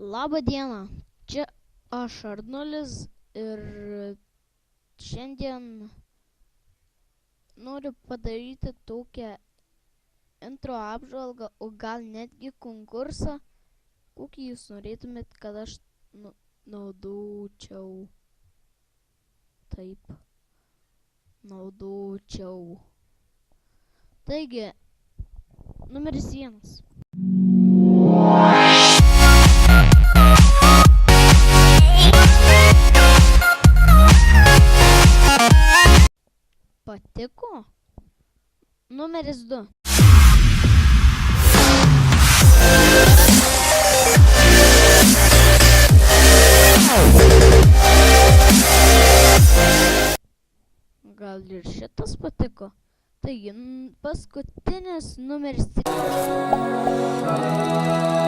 Labą dieną, čia aš Arnulis ir šiandien noriu padaryti tokią intro apžvalgą, o gal netgi konkursą, kokį jūs norėtumėt, kad aš naudočiau. Taip, naudočiau. Taigi, numeris 1. Patiko? Numeris 2. Gal ir šitas patiko? Taigi, paskutinis numeris 3.